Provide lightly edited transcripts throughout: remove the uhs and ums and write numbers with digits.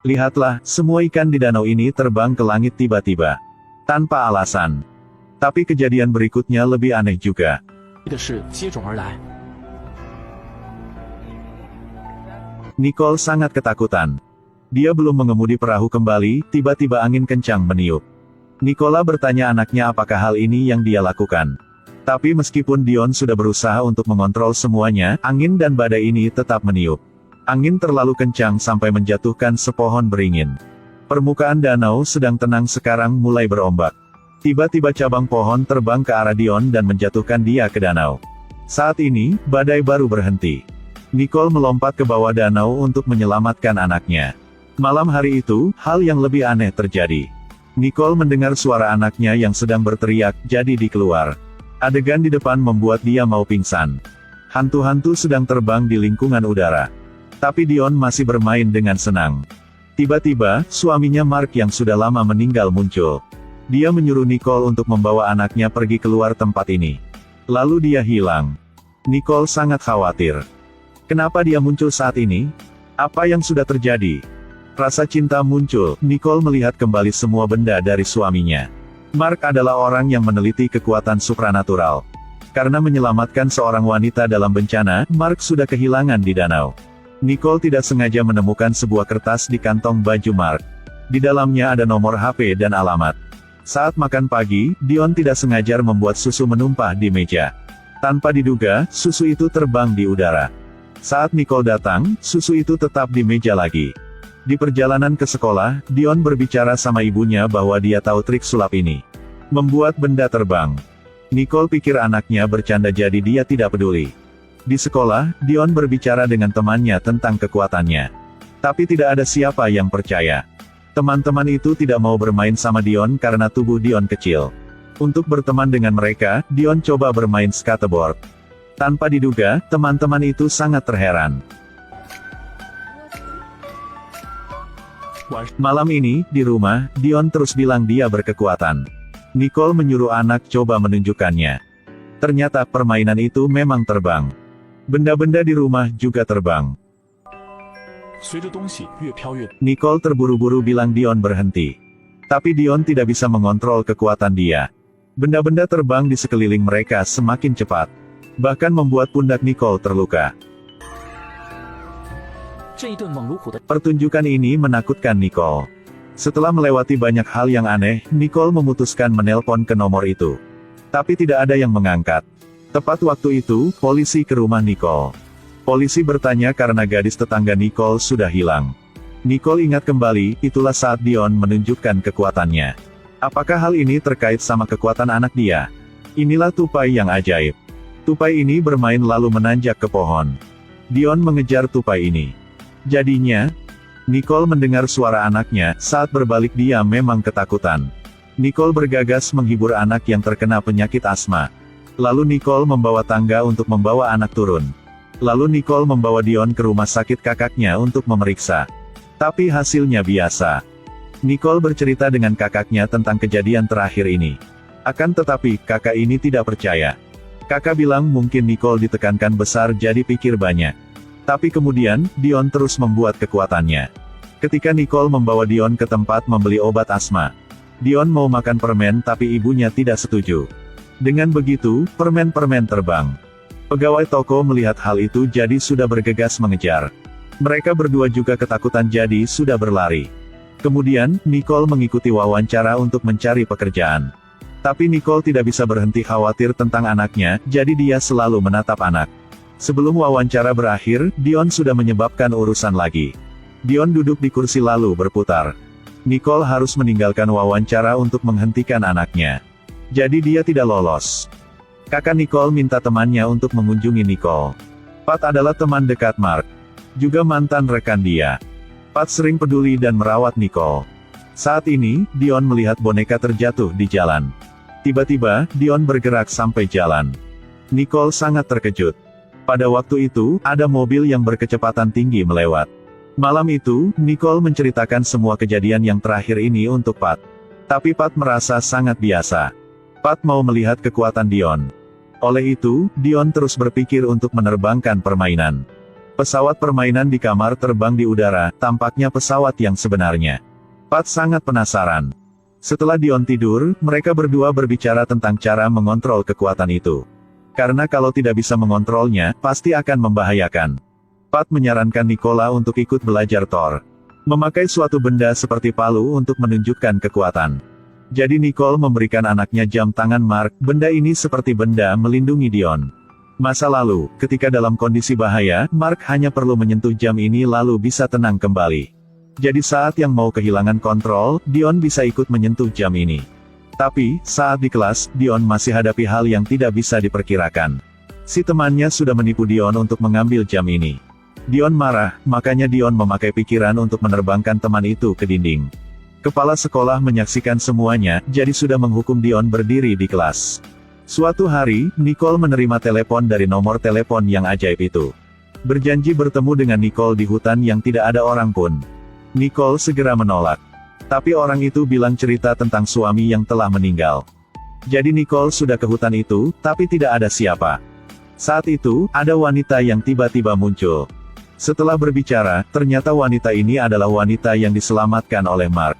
Lihatlah, semua ikan di danau ini terbang ke langit tiba-tiba. Tanpa alasan. Tapi kejadian berikutnya lebih aneh juga. 的是接踵而来。 Nicole sangat ketakutan. Dia belum mengemudi perahu kembali, tiba-tiba angin kencang meniup. Nicola bertanya anaknya apakah hal ini yang dia lakukan. Tapi meskipun Dion sudah berusaha untuk mengontrol semuanya, angin dan badai ini tetap meniup. Angin terlalu kencang sampai menjatuhkan sepohon beringin. Permukaan danau sedang tenang sekarang mulai berombak. Tiba-tiba cabang pohon terbang ke arah Dion dan menjatuhkan dia ke danau. Saat ini, badai baru berhenti. Nicole melompat ke bawah danau untuk menyelamatkan anaknya. Malam hari itu, hal yang lebih aneh terjadi. Nicole mendengar suara anaknya yang sedang berteriak, jadi dikeluar. Adegan di depan membuat dia mau pingsan. Hantu-hantu sedang terbang di lingkungan udara. Tapi Dion masih bermain dengan senang. Tiba-tiba, suaminya Mark yang sudah lama meninggal muncul. Dia menyuruh Nicole untuk membawa anaknya pergi keluar tempat ini. Lalu dia hilang. Nicole sangat khawatir. Kenapa dia muncul saat ini? Apa yang sudah terjadi? Rasa cinta muncul, Nicole melihat kembali semua benda dari suaminya. Mark adalah orang yang meneliti kekuatan supranatural. Karena menyelamatkan seorang wanita dalam bencana, Mark sudah kehilangan di danau. Nicole tidak sengaja menemukan sebuah kertas di kantong baju Mark. Di dalamnya ada nomor HP dan alamat. Saat makan pagi, Dion tidak sengaja membuat susu menumpah di meja. Tanpa diduga, susu itu terbang di udara. Saat Nicole datang, susu itu tetap di meja lagi. Di perjalanan ke sekolah, Dion berbicara sama ibunya bahwa dia tahu trik sulap ini. Membuat benda terbang. Nicole pikir anaknya bercanda jadi dia tidak peduli. Di sekolah, Dion berbicara dengan temannya tentang kekuatannya. Tapi tidak ada siapa yang percaya. Teman-teman itu tidak mau bermain sama Dion karena tubuh Dion kecil. Untuk berteman dengan mereka, Dion coba bermain skateboard. Tanpa diduga, teman-teman itu sangat terheran. Malam ini, di rumah, Dion terus bilang dia berkekuatan. Nicole menyuruh anak coba menunjukkannya. Ternyata permainan itu memang terbang. Benda-benda di rumah juga terbang. 随着东西越飘越， Nicole terburu-buru bilang Dion berhenti. Tapi Dion tidak bisa mengontrol kekuatan dia. Benda-benda terbang di sekeliling mereka semakin cepat. Bahkan membuat pundak Nicole terluka. 这一顿猛如虎的 Pertunjukan ini menakutkan Nicole. Setelah melewati banyak hal yang aneh, Nicole memutuskan menelpon ke nomor itu. Tapi tidak ada yang mengangkat. Tepat waktu itu, polisi ke rumah Nicole. Polisi bertanya karena gadis tetangga Nicole sudah hilang. Nicole ingat kembali, itulah saat Dion menunjukkan kekuatannya. Apakah hal ini terkait sama kekuatan anak dia? Inilah tupai yang ajaib. Tupai ini bermain lalu menanjak ke pohon. Dion mengejar tupai ini. Jadinya, Nicole mendengar suara anaknya, saat berbalik dia memang ketakutan. Nicole bergagas menghibur anak yang terkena penyakit asma. Lalu Nicole membawa tangga untuk membawa anak turun. Lalu Nicole membawa Dion ke rumah sakit kakaknya untuk memeriksa. Tapi hasilnya biasa. Nicole bercerita dengan kakaknya tentang kejadian terakhir ini. Akan tetapi, kakak ini tidak percaya. Kakak bilang mungkin Nicole ditekankan besar jadi pikir banyak. Tapi kemudian, Dion terus membuat kekuatannya. Ketika Nicole membawa Dion ke tempat membeli obat asma. Dion mau makan permen tapi ibunya tidak setuju. Dengan begitu, permen-permen terbang. Pegawai toko melihat hal itu jadi sudah bergegas mengejar. Mereka berdua juga ketakutan jadi sudah berlari. Kemudian, Nicole mengikuti wawancara untuk mencari pekerjaan. Tapi Nicole tidak bisa berhenti khawatir tentang anaknya, jadi dia selalu menatap anak. Sebelum wawancara berakhir, Dion sudah menyebabkan urusan lagi. Dion duduk di kursi lalu berputar. Nicole harus meninggalkan wawancara untuk menghentikan anaknya. Jadi dia tidak lolos. Kakak Nicole minta temannya untuk mengunjungi Nicole. Pat adalah teman dekat Mark. Juga mantan rekan dia. Pat sering peduli dan merawat Nicole. Saat ini, Dion melihat boneka terjatuh di jalan. Tiba-tiba, Dion bergerak sampai jalan. Nicole sangat terkejut. Pada waktu itu, ada mobil yang berkecepatan tinggi melewat. Malam itu, Nicole menceritakan semua kejadian yang terakhir ini untuk Pat. Tapi Pat merasa sangat biasa. Pat mau melihat kekuatan Dion. Oleh itu, Dion terus berpikir untuk menerbangkan permainan. Pesawat permainan di kamar terbang di udara, tampaknya pesawat yang sebenarnya. Pat sangat penasaran. Setelah Dion tidur, mereka berdua berbicara tentang cara mengontrol kekuatan itu. Karena kalau tidak bisa mengontrolnya, pasti akan membahayakan. Pat menyarankan Nicola untuk ikut belajar Thor. Memakai suatu benda seperti palu untuk menunjukkan kekuatan. Jadi Nicole memberikan anaknya jam tangan Mark, benda ini seperti benda melindungi Dion. Masa lalu, ketika dalam kondisi bahaya, Mark hanya perlu menyentuh jam ini lalu bisa tenang kembali. Jadi saat yang mau kehilangan kontrol, Dion bisa ikut menyentuh jam ini. Tapi, saat di kelas, Dion masih hadapi hal yang tidak bisa diperkirakan. Si temannya sudah menipu Dion untuk mengambil jam ini. Dion marah, makanya Dion memakai pikiran untuk menerbangkan teman itu ke dinding. Kepala sekolah menyaksikan semuanya, jadi sudah menghukum Dion berdiri di kelas. Suatu hari, Nicole menerima telepon dari nomor telepon yang ajaib itu. Berjanji bertemu dengan Nicole di hutan yang tidak ada orang pun. Nicole segera menolak. Tapi orang itu bilang cerita tentang suami yang telah meninggal. Jadi Nicole sudah ke hutan itu, tapi tidak ada siapa. Saat itu, ada wanita yang tiba-tiba muncul. Setelah berbicara, ternyata wanita ini adalah wanita yang diselamatkan oleh Mark.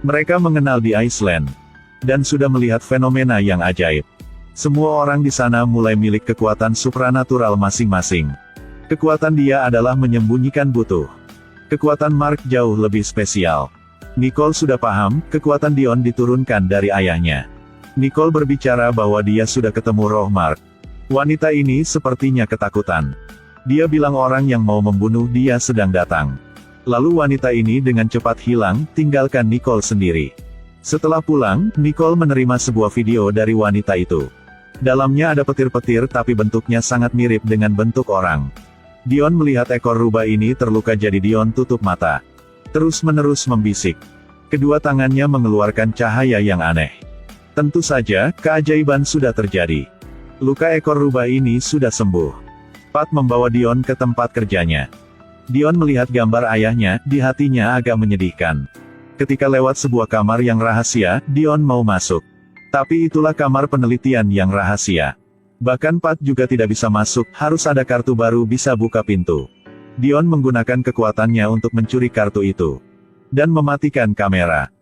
Mereka mengenal di Iceland. Dan sudah melihat fenomena yang ajaib. Semua orang di sana mulai milik kekuatan supranatural masing-masing. Kekuatan dia adalah menyembunyikan butuh. Kekuatan Mark jauh lebih spesial. Nicole sudah paham, kekuatan Dion diturunkan dari ayahnya. Nicole berbicara bahwa dia sudah ketemu roh Mark. Wanita ini sepertinya ketakutan. Dia bilang orang yang mau membunuh dia sedang datang. Lalu wanita ini dengan cepat hilang, tinggalkan Nicole sendiri. Setelah pulang, Nicole menerima sebuah video dari wanita itu. Dalamnya ada petir-petir tapi bentuknya sangat mirip dengan bentuk orang. Dion melihat ekor rubah ini terluka jadi Dion tutup mata. Terus-menerus membisik. Kedua tangannya mengeluarkan cahaya yang aneh. Tentu saja, keajaiban sudah terjadi. Luka ekor rubah ini sudah sembuh. Pat membawa Dion ke tempat kerjanya. Dion melihat gambar ayahnya, di hatinya agak menyedihkan. Ketika lewat sebuah kamar yang rahasia, Dion mau masuk. Tapi itulah kamar penelitian yang rahasia. Bahkan Pat juga tidak bisa masuk, harus ada kartu baru bisa buka pintu. Dion menggunakan kekuatannya untuk mencuri kartu itu. Dan mematikan kamera.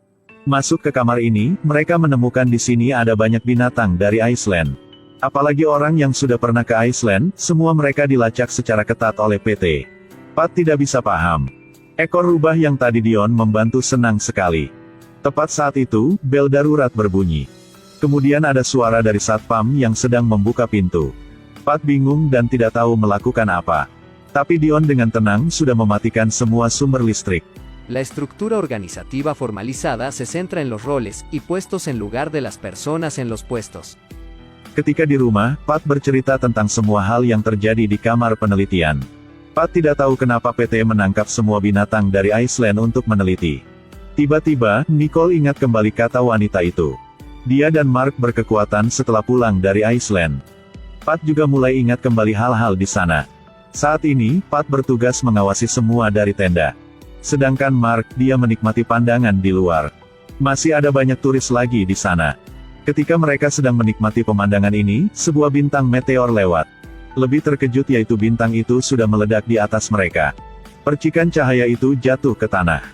Masuk ke kamar ini, mereka menemukan di sini ada banyak binatang dari Iceland. Apalagi orang yang sudah pernah ke Iceland, semua mereka dilacak secara ketat oleh PT. Pat tidak bisa paham. Ekor rubah yang tadi Dion membantu senang sekali. Tepat saat itu, bel darurat berbunyi. Kemudian ada suara dari satpam yang sedang membuka pintu. Pat bingung dan tidak tahu melakukan apa. Tapi Dion dengan tenang sudah mematikan semua sumber listrik. La estructura organizativa formalizada se centra en los roles y puestos en lugar de las personas en los puestos. Ketika di rumah, Pat bercerita tentang semua hal yang terjadi di kamar penelitian. Pat tidak tahu kenapa PT menangkap semua binatang dari Iceland untuk meneliti. Tiba-tiba, Nicole ingat kembali kata wanita itu. Dia dan Mark berkekuatan setelah pulang dari Iceland. Pat juga mulai ingat kembali hal-hal di sana. Saat ini, Pat bertugas mengawasi semua dari tenda. Sedangkan Mark, dia menikmati pandangan di luar. Masih ada banyak turis lagi di sana. Ketika mereka sedang menikmati pemandangan ini, sebuah bintang meteor lewat. Lebih terkejut yaitu bintang itu sudah meledak di atas mereka. Percikan cahaya itu jatuh ke tanah.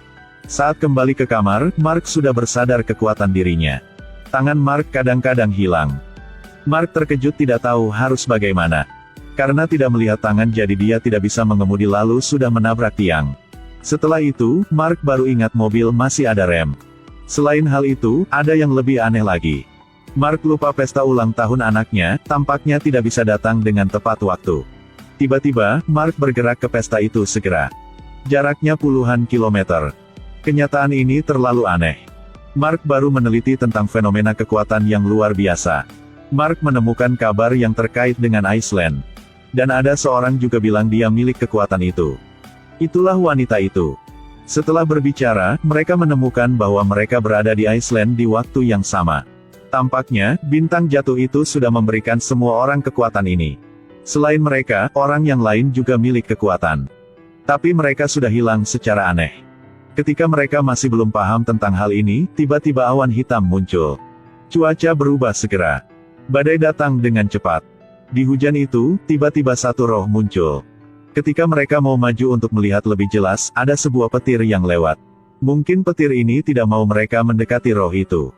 Saat kembali ke kamar, Mark sudah bersadar kekuatan dirinya. Tangan Mark kadang-kadang hilang. Mark terkejut tidak tahu harus bagaimana. Karena tidak melihat tangan jadi dia tidak bisa mengemudi lalu sudah menabrak tiang. Setelah itu, Mark baru ingat mobil masih ada rem. Selain hal itu, ada yang lebih aneh lagi. Mark lupa pesta ulang tahun anaknya, tampaknya tidak bisa datang dengan tepat waktu. Tiba-tiba, Mark bergerak ke pesta itu segera. Jaraknya puluhan kilometer. Kenyataan ini terlalu aneh. Mark baru meneliti tentang fenomena kekuatan yang luar biasa. Mark menemukan kabar yang terkait dengan Iceland. Dan ada seorang juga bilang dia milik kekuatan itu. Itulah wanita itu. Setelah berbicara, mereka menemukan bahwa mereka berada di Iceland di waktu yang sama. Tampaknya, bintang jatuh itu sudah memberikan semua orang kekuatan ini. Selain mereka, orang yang lain juga milik kekuatan. Tapi mereka sudah hilang secara aneh. Ketika mereka masih belum paham tentang hal ini, tiba-tiba awan hitam muncul. Cuaca berubah segera. Badai datang dengan cepat. Di hujan itu, tiba-tiba satu roh muncul. Ketika mereka mau maju untuk melihat lebih jelas, ada sebuah petir yang lewat. Mungkin petir ini tidak mau mereka mendekati roh itu.